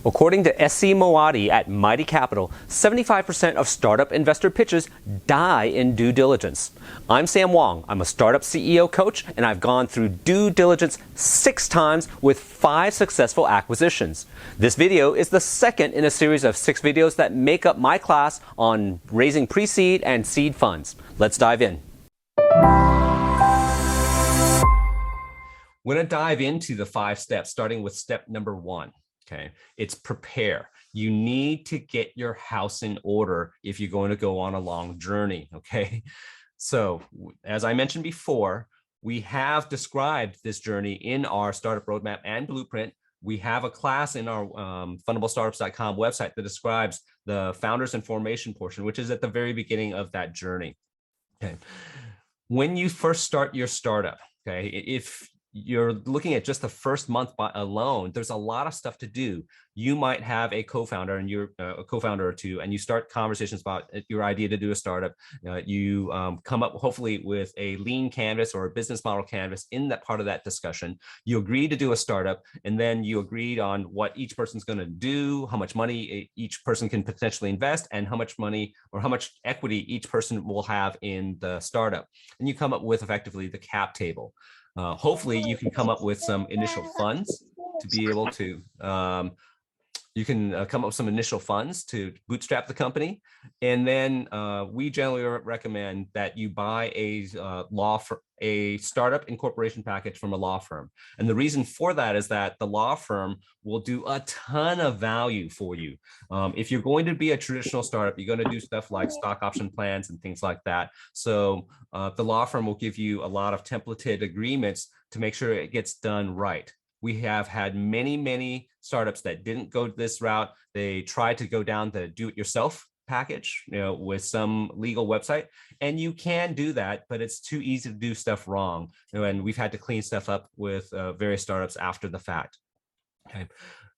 According to SC Moadi at Mighty Capital, 75% of startup investor pitches die in due diligence. I'm Sam Wong. I'm a startup CEO coach, and I've gone through due diligence 6 times with 5 successful acquisitions. This video is the second in a series of 6 videos that make up my class on raising pre-seed and seed funds. Let's dive in. We're going to dive into the 5 steps, starting with step number 1. Okay, it's prepare. You need to get your house in order if you're going to go on a long journey. Okay, so as I mentioned before, we have described this journey in our startup roadmap and blueprint. We have a class in our fundablestartups.com website that describes the founders and formation portion, which is at the very beginning of that journey. Okay, when you first start your startup, okay, if you're looking at just the first month alone, there's a lot of stuff to do. You might have a co-founder and you're a co-founder or two, and you start conversations about your idea to do a startup. You come up hopefully with a lean canvas or a business model canvas in that part of that discussion. You agree to do a startup, and then you agreed on what each person's going to do, how much money each person can potentially invest, and how much money or how much equity each person will have in the startup. And you come up with effectively the cap table. Hopefully you can come up with some initial funds to be able to, you can come up with some initial funds to bootstrap the company. And then we generally recommend that you buy a startup incorporation package from a law firm. And the reason for that is that the law firm will do a ton of value for you. If you're going to be a traditional startup, you're going to do stuff like stock option plans and things like that. So the law firm will give you a lot of templated agreements to make sure it gets done right. We have had many startups that didn't go this route. They tried to go down the do-it-yourself package, with some legal website, and you can do that, but it's too easy to do stuff wrong. And we've had to clean stuff up with various startups after the fact. Okay,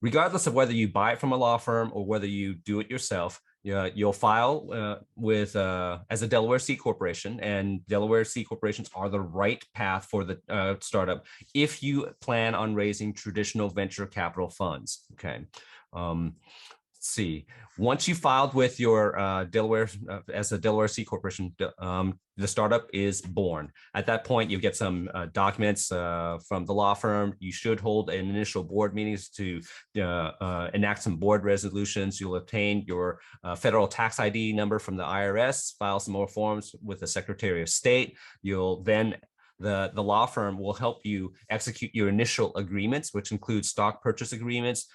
regardless of whether you buy it from a law firm or whether you do it yourself, you'll file with as a Delaware C corporation, and Delaware C corporations are the right path for the startup if you plan on raising traditional venture capital funds. Okay. Let's see. Once you filed with your Delaware as a Delaware C corporation, the startup is born. At that point, you get some documents from the law firm. You should hold an initial board meetings to enact some board resolutions. You'll obtain your federal tax ID number from the IRS, file some more forms with the Secretary of State. You'll then the law firm will help you execute your initial agreements, which include stock purchase agreements,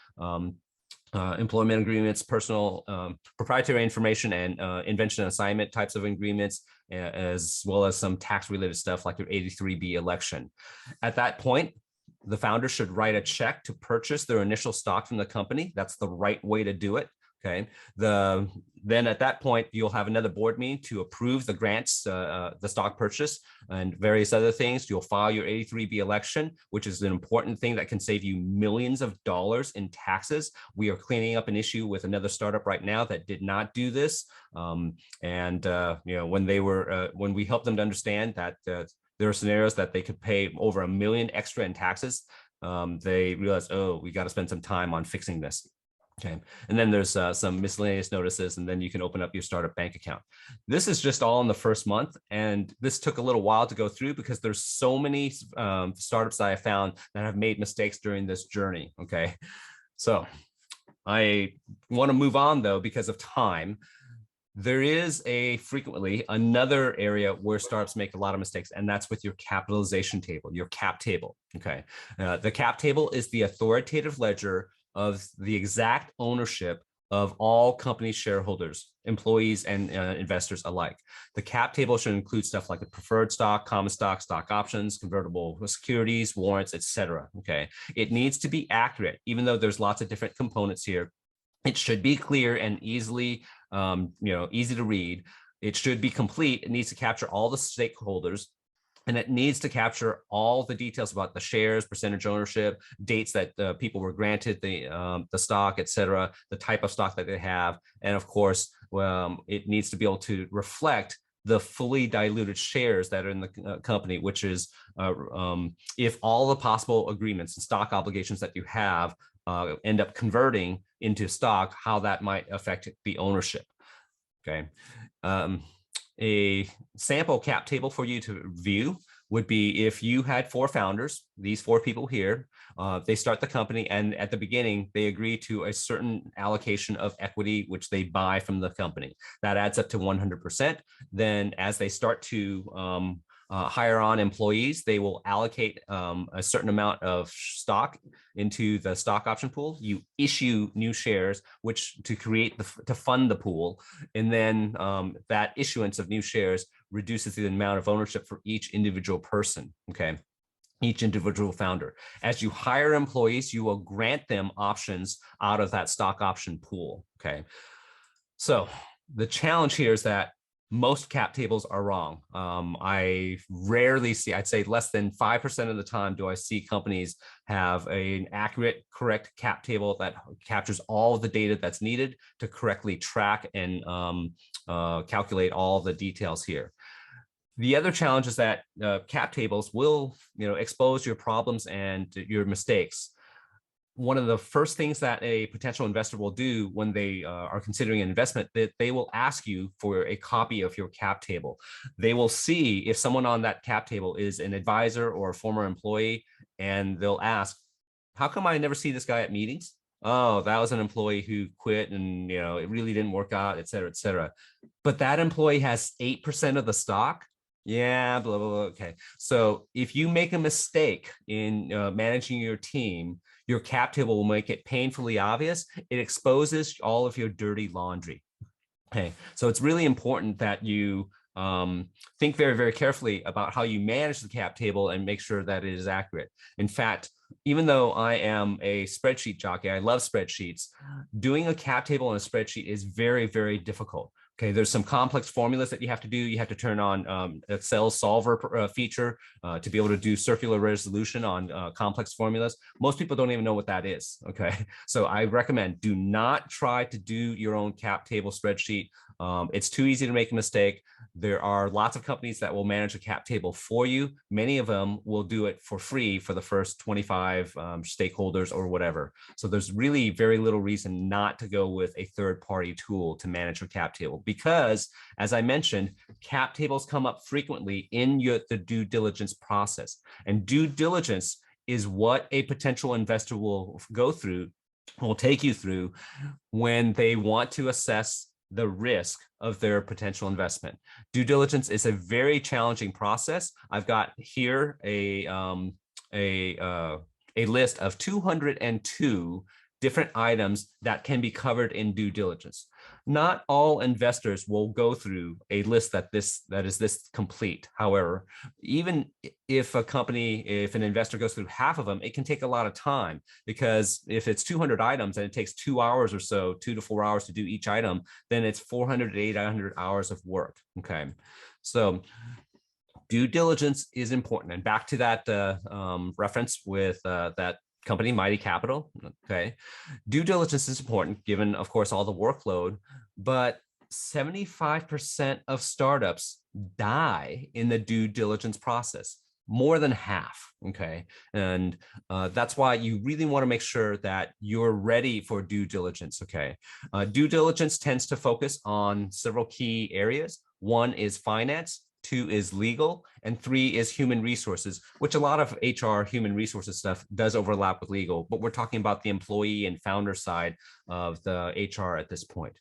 employment agreements, personal proprietary information, and invention and assignment types of agreements, as well as some tax related stuff like your 83B election. At that point, the founder should write a check to purchase their initial stock from the company. That's the right way to do it. Okay. Then at that point, you'll have another board meeting to approve the grants, the stock purchase, and various other things. You'll file your 83B election, which is an important thing that can save you millions of dollars in taxes. We are cleaning up an issue with another startup right now that did not do this. When we helped them to understand that there are scenarios that they could pay over $1 million extra in taxes, they realized, oh, we got to spend some time on fixing this. Okay, and then there's some miscellaneous notices, and then you can open up your startup bank account. This is just all in the first month, and this took a little while to go through because there's so many startups that I found that have made mistakes during this journey. Okay, so I want to move on though because of time. There is frequently another area where startups make a lot of mistakes, and that's with your capitalization table, your cap table. Okay, the cap table is the authoritative ledger of the exact ownership of all company shareholders, employees, and investors alike. The cap table should include stuff like the preferred stock, common stock, stock options, convertible securities, warrants, etc. Okay, it needs to be accurate, even though there's lots of different components here. It should be clear and easily, easy to read. It should be complete. It needs to capture all the stakeholders. And it needs to capture all the details about the shares, percentage ownership, dates that people were granted the stock, et cetera, the type of stock that they have. And of course, it needs to be able to reflect the fully diluted shares that are in the company, which is if all the possible agreements and stock obligations that you have end up converting into stock, how that might affect the ownership. Okay. A sample cap table for you to view would be if you had 4 founders, these 4 people here, they start the company, and at the beginning, they agree to a certain allocation of equity, which they buy from the company. That adds up to 100%. Then as they start to hire on employees, they will allocate a certain amount of stock into the stock option pool. You issue new shares, which to fund the pool, and then that issuance of new shares reduces the amount of ownership for each individual person. Okay. Each individual founder. As you hire employees, you will grant them options out of that stock option pool. Okay. So the challenge here is that most cap tables are wrong. I rarely see, I'd say less than 5% of the time do I see companies have an accurate, correct cap table that captures all of the data that's needed to correctly track and calculate all the details here. The other challenge is that cap tables will, expose your problems and your mistakes. One of the first things that a potential investor will do when they are considering an investment, that they will ask you for a copy of your cap table. They will see if someone on that cap table is an advisor or a former employee, and they'll ask, how come I never see this guy at meetings? Oh, that was an employee who quit and, it really didn't work out, et cetera, et cetera. But that employee has 8% of the stock. Yeah, blah, blah, blah. Okay. So if you make a mistake in managing your team, your cap table will make it painfully obvious. It exposes all of your dirty laundry. Okay. So it's really important that you think very, very carefully about how you manage the cap table and make sure that it is accurate. In fact, even though I am a spreadsheet jockey, I love spreadsheets, doing a cap table on a spreadsheet is very, very difficult. Okay, there's some complex formulas that you have to do. You have to turn on Excel solver feature to be able to do circular resolution on complex formulas. Most people don't even know what that is. Okay, so I recommend do not try to do your own cap table spreadsheet. It's too easy to make a mistake. There are lots of companies that will manage a cap table for you. Many of them will do it for free for the first 25 stakeholders or whatever. So there's really very little reason not to go with a third-party tool to manage your cap table, because as I mentioned, cap tables come up frequently in the due diligence process. And due diligence is what a potential investor will take you through when they want to assess the risk of their potential investment. Due diligence is a very challenging process. I've got here a list of 202 different items that can be covered in due diligence. Not all investors will go through a list that is this complete. However, even if an investor goes through half of them, it can take a lot of time, because if it's 200 items and it takes 2 hours or so, 2 to 4 hours to do each item, then it's 400 to 800 hours of work. Okay, so due diligence is important. And back to that reference with that company, Mighty Capital. Okay. Due diligence is important given, of course, all the workload, but 75% of startups die in the due diligence process, more than half. Okay. And that's why you really want to make sure that you're ready for due diligence. Okay. Due diligence tends to focus on several key areas. 1 is finance, 2 is legal, and 3 is human resources, which a lot of HR human resources stuff does overlap with legal, but we're talking about the employee and founder side of the HR at this point.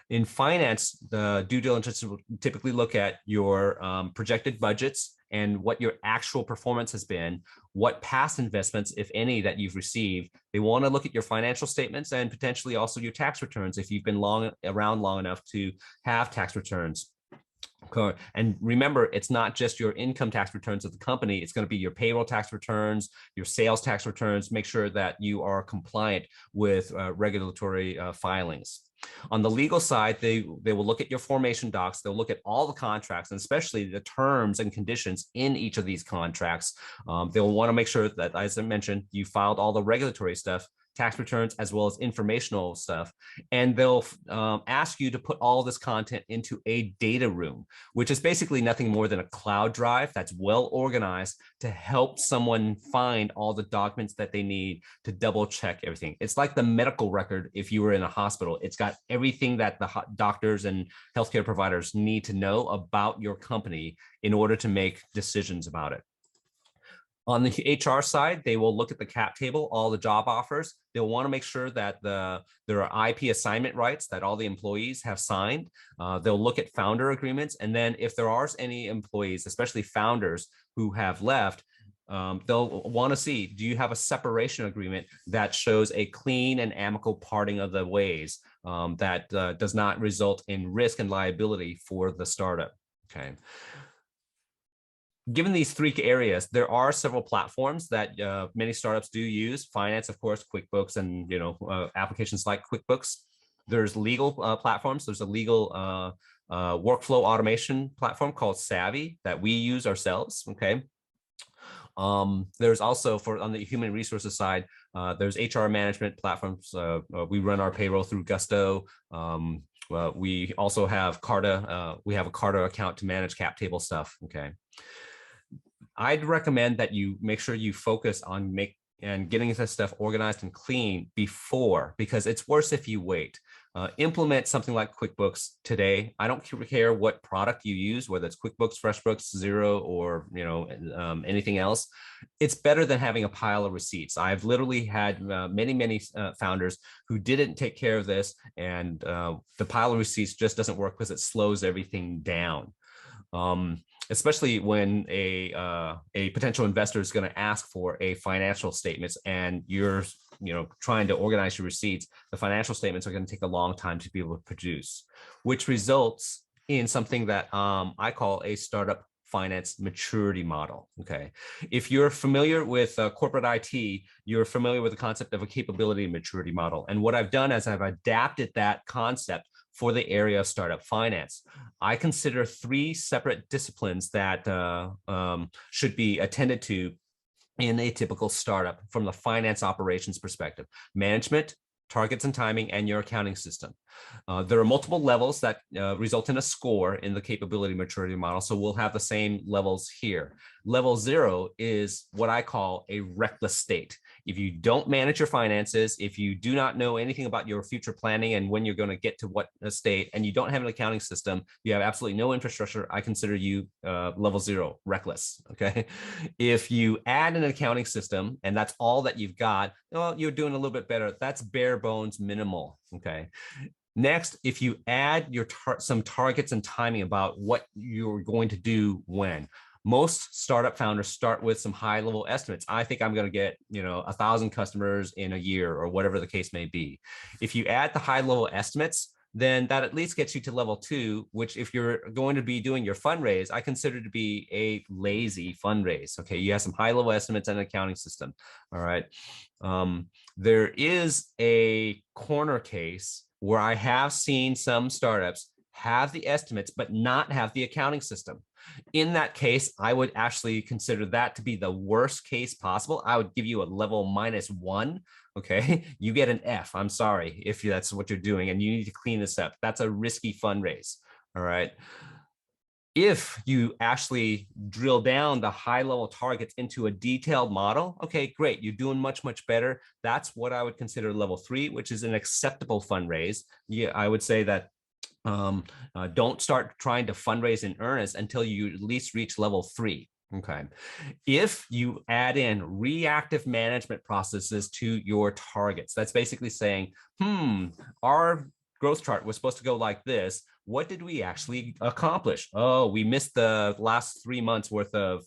In finance, the due diligence will typically look at your projected budgets and what your actual performance has been, what past investments, if any, that you've received. They want to look at your financial statements and potentially also your tax returns if you've been around long enough to have tax returns. And remember, it's not just your income tax returns of the company. It's going to be your payroll tax returns, your sales tax returns. Make sure that you are compliant with regulatory filings. On the legal side, they will look at your formation docs. They'll look at all the contracts, and especially the terms and conditions in each of these contracts. They'll want to make sure that, as I mentioned, you filed all the regulatory stuff tax returns, as well as informational stuff. And they'll ask you to put all this content into a data room, which is basically nothing more than a cloud drive that's well organized to help someone find all the documents that they need to double check everything. It's like the medical record if you were in a hospital. It's got everything that the doctors and healthcare providers need to know about your company in order to make decisions about it. On the HR side, they will look at the cap table, all the job offers. They'll want to make sure that there are IP assignment rights that all the employees have signed. They'll look at founder agreements. And then if there are any employees, especially founders who have left, they'll want to see, do you have a separation agreement that shows a clean and amicable parting of the ways that does not result in risk and liability for the startup? Okay. Given these three areas, there are several platforms that many startups do use. Finance, of course, QuickBooks, and applications like QuickBooks. There's legal platforms. There's a legal workflow automation platform called Savvy that we use ourselves. Okay. There's also on the human resources side, there's HR management platforms. We run our payroll through Gusto. We also have Carta. We have a Carta account to manage cap table stuff. Okay. I'd recommend that you make sure you focus on getting this stuff organized and clean before, because it's worse if you wait. Implement something like QuickBooks today. I don't care what product you use, whether it's QuickBooks, FreshBooks, Xero, or anything else. It's better than having a pile of receipts. I've literally had many founders who didn't take care of this, and the pile of receipts just doesn't work because it slows everything down. Especially when a potential investor is going to ask for a financial statements and you're trying to organize your receipts, the financial statements are going to take a long time to be able to produce, which results in something that I call a startup finance maturity model. Okay, if you're familiar with corporate IT, you're familiar with the concept of a capability maturity model. And what I've done is I've adapted that concept for the area of startup finance. I consider three separate disciplines that should be attended to in a typical startup from the finance operations perspective: management, targets and timing, and your accounting system. There are multiple levels that result in a score in the capability maturity model, so we'll have the same levels here. Level 0 is what I call a reckless state. If you don't manage your finances, if you do not know anything about your future planning and when you're going to get to what state, and you don't have an accounting system, you have absolutely no infrastructure, I consider you level 0, reckless. Okay. If you add an accounting system and that's all that you've got, well, you're doing a little bit better. That's bare bones minimal. Okay. Next, if you add some targets and timing about what you're going to do when. Most startup founders start with some high level estimates. I think I'm going to get 1,000 customers in a year, or whatever the case may be. If you add the high level estimates, then that at least gets you to level 2, which if you're going to be doing your fundraise, I consider to be a lazy fundraise. Okay, you have some high level estimates and an accounting system. All right. There is a corner case where I have seen some startups have the estimates but not have the accounting system. In that case, I would actually consider that to be the worst case possible. I would give you a level -1. Okay, you get an F. I'm sorry if that's what you're doing, and you need to clean this up. That's a risky fundraise. All right. If you actually drill down the high level targets into a detailed model, okay, great. You're doing much better. That's what I would consider level 3, which is an acceptable fundraise. Yeah, I would say that don't start trying to fundraise in earnest until you at least reach level 3. Okay. If you add in reactive management processes to your targets, that's basically saying, our growth chart was supposed to go like this. What did we actually accomplish? Oh, we missed the last 3 months worth of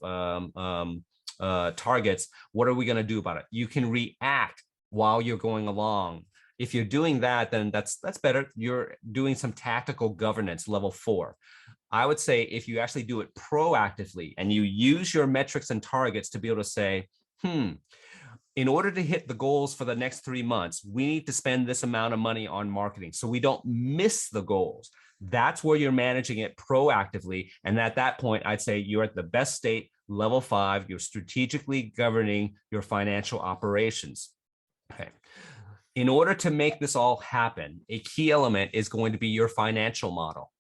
targets. What are we going to do about it? You can react while you're going along. If you're doing that, then that's better. You're doing some tactical governance, level 4. I would say if you actually do it proactively and you use your metrics and targets to be able to say, in order to hit the goals for the next 3 months, we need to spend this amount of money on marketing so we don't miss the goals. That's where you're managing it proactively. And at that point, I'd say you're at the best state, level 5, you're strategically governing your financial operations. Okay. In order to make this all happen, a key element is going to be your financial model.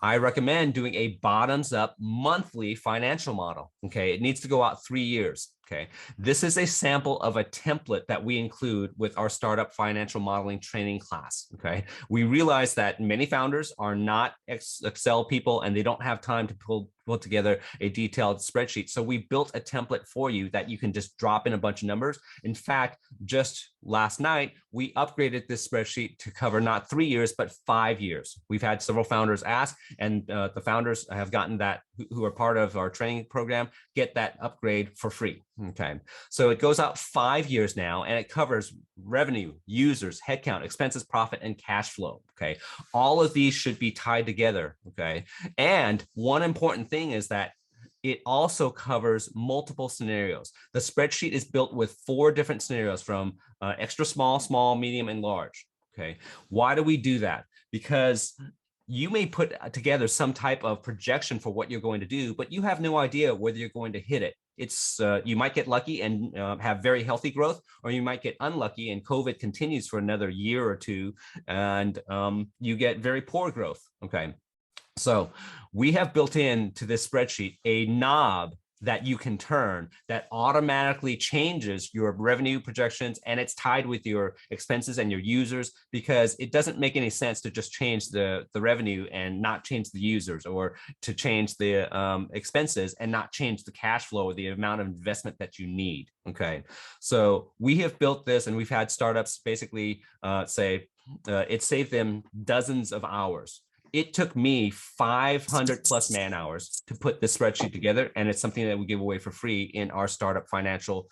I recommend doing a bottoms up monthly financial model. Okay. It needs to go out 3 years. Okay. This is a sample of a template that we include with our startup financial modeling training class. Okay. We realize that many founders are not Excel people and they don't have time to pull together a detailed spreadsheet. So we built a template for you that you can just drop in a bunch of numbers. In fact, just last night, we upgraded this spreadsheet to cover not 3 years, but 5 years. We've had several founders ask, and the founders have gotten that, who are part of our training program, get that upgrade for free. Okay, so it goes out 5 years now, and it covers revenue, users, headcount, expenses, profit, and cash flow. Okay, all of these should be tied together. Okay, and one important thing is that it also covers multiple scenarios. The spreadsheet is built with 4 different scenarios, from extra small, small, medium, and large. Okay, why do we do that? Because you may put together some type of projection for what you're going to do, but you have no idea whether you're going to hit it. It's you might get lucky and have very healthy growth, or you might get unlucky and COVID continues for another year or two, and you get very poor growth. Okay, so we have built into this spreadsheet a knob that you can turn that automatically changes your revenue projections, and it's tied with your expenses and your users, because it doesn't make any sense to just change the revenue and not change the users, or to change the expenses and not change the cash flow or the amount of investment that you need. Okay, so we have built this, and we've had startups basically say it saved them dozens of hours. It took me 500 plus man hours to put this spreadsheet together, and it's something that we give away for free in our startup financial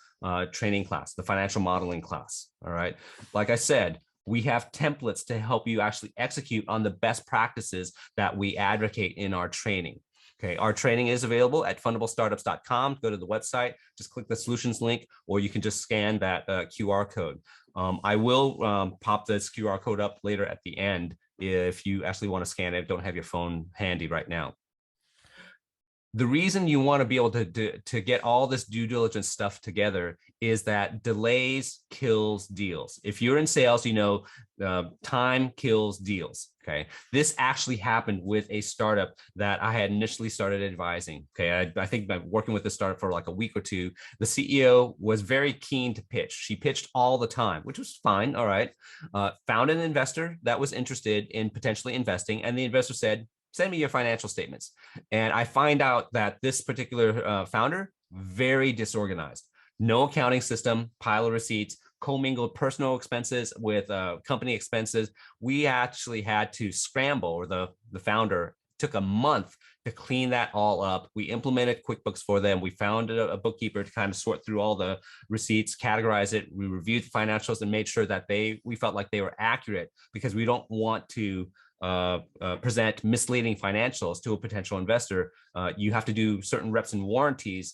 training class, the financial modeling class. All right. Like I said, we have templates to help you actually execute on the best practices that we advocate in our training. Okay, our training is available at fundablestartups.com. Go to the website, just click the solutions link, or you can just scan that QR code. I will pop this QR code up later at the end if you actually want to scan it, don't have your phone handy right now. The reason you want to be able to get all this due diligence stuff together is that delays kills deals. If you're in sales, you know, time kills deals. Okay, this actually happened with a startup that I had initially started advising. Okay, I think by working with the startup for like a week or two, the CEO was very keen to pitch. She pitched all the time, which was fine. All right, found an investor that was interested in potentially investing, and the investor said, send me your financial statements. And I find out that this particular founder, very disorganized, no accounting system, pile of receipts, commingled personal expenses with company expenses. We actually had to scramble, or the founder took a month to clean that all up. We implemented QuickBooks for them. We found a bookkeeper to kind of sort through all the receipts, categorize it. We reviewed the financials and made sure that we felt like they were accurate, because we don't want to present misleading financials to a potential investor. You have to do certain reps and warranties,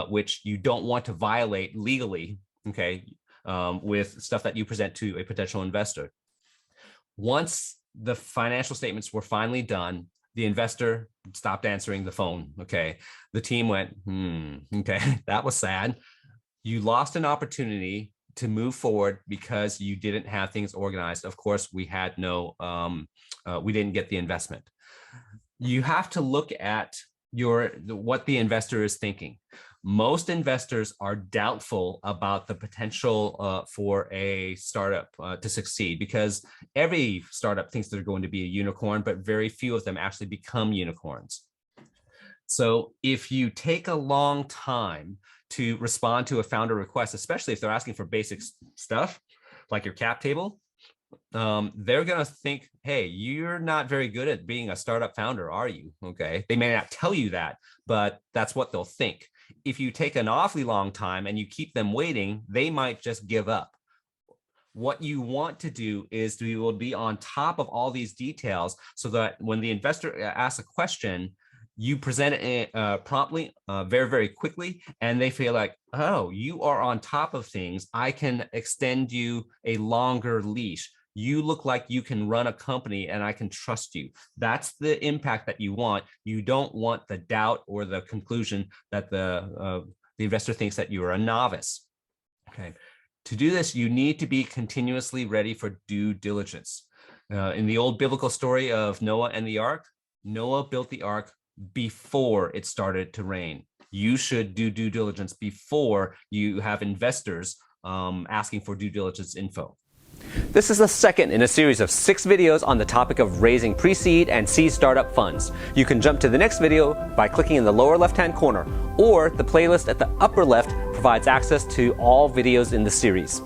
which you don't want to violate legally, okay, with stuff that you present to a potential investor. Once the financial statements were finally done, the investor stopped answering the phone. Okay, the team went, okay, that was sad. You lost an opportunity to move forward because you didn't have things organized. Of course, we had no, we didn't get the investment. You have to look at what the investor is thinking. Most investors are doubtful about the potential for a startup to succeed, because every startup thinks they're going to be a unicorn, but very few of them actually become unicorns. So if you take a long time to respond to a founder request, especially if they're asking for basic stuff like your cap table, they're going to think, hey, you're not very good at being a startup founder, are you? Okay. They may not tell you that, but that's what they'll think. If you take an awfully long time and you keep them waiting, they might just give up. What you want to do is to be on top of all these details, so that when the investor asks a question, you present it promptly, very, very quickly, and they feel like, oh, you are on top of things. I can extend you a longer leash. You look like you can run a company and I can trust you. That's the impact that you want. You don't want the doubt or the conclusion that the investor thinks that you are a novice. Okay. To do this, you need to be continuously ready for due diligence. In the old biblical story of Noah and the ark, Noah built the ark before it started to rain. You should do due diligence before you have investors asking for due diligence info. This is the second in a series of 6 videos on the topic of raising pre-seed and seed startup funds. You can jump to the next video by clicking in the lower left-hand corner, or the playlist at the upper left provides access to all videos in the series.